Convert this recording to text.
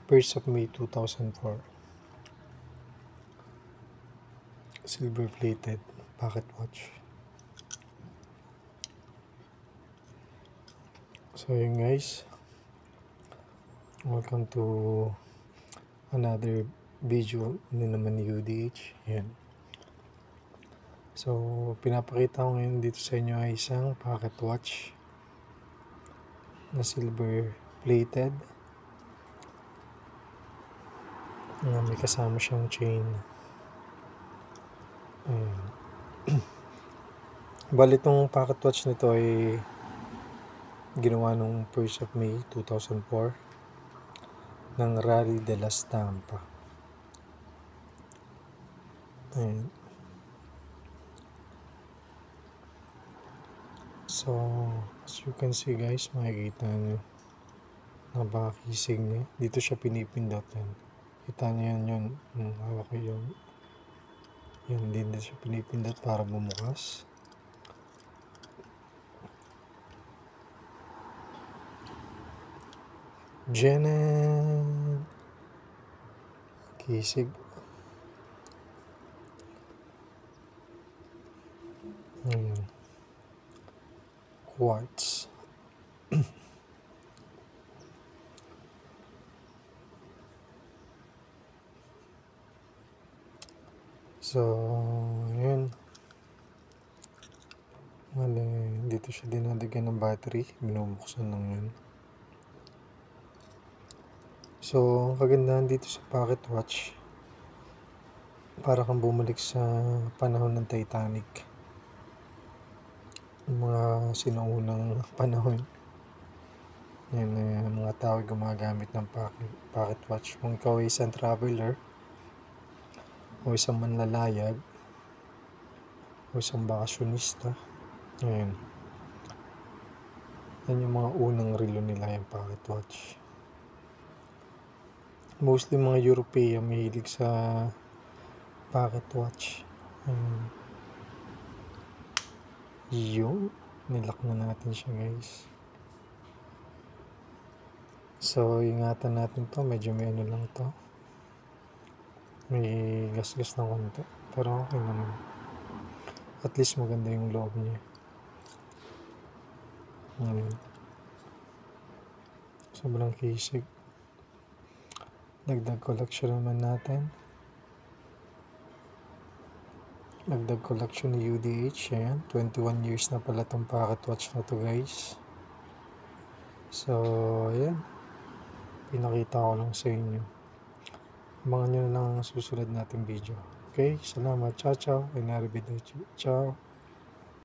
1st of May 2004. Silver plated pocket watch. So yun guys, welcome to another video na naman ni UDH. Yan. So pinapakita ko ngayon dito sa inyo ay isang pocket watch na silver plated na may kasama siyang chain. Ayan. Bali itong pocket watch nito ay ginawa nung 1st of May 2004 ng Rally de la Stampa. Ayan. So as you can see guys, makikita nyo napakakisig niya. Dito siya pinipindot yan. Kita nyo yan yung hawak ko yun. Yan din siya pinipindot para bumukas. Janet! Kisig. Ayan. Quartz. So, ayan. Dito siya dinadagyan ng battery. Binubuksan lang yan. So, ang kagandahan dito sa pocket watch, para kang bumalik sa panahon ng Titanic. Mga sinuunang panahon. Yan, mga tao gumagamit ng pocket watch. Kung ikaw ay isang traveler, o isang manlalayag, o isang bakasyonista, ayan. Yan yung mga unang relo nila, yung pocket watch. Mostly mga European mahilig sa pocket watch. Yung nilock na natin siya guys. So ingatan natin to, medyo may ano lang to, may gas-gas na konti, pero okay naman. At least maganda yung loob niya. Ayan. Sobrang kisig. Dagdag collection naman natin. Dagdag collection ni UDH. Ayan. 21 years na pala itong pocket watch na to guys. So ayan, pinakita ko lang sa inyo. Abangan nyo na lang ang susunod nating video. Okay, salamat. Ciao, ciao. Ciao.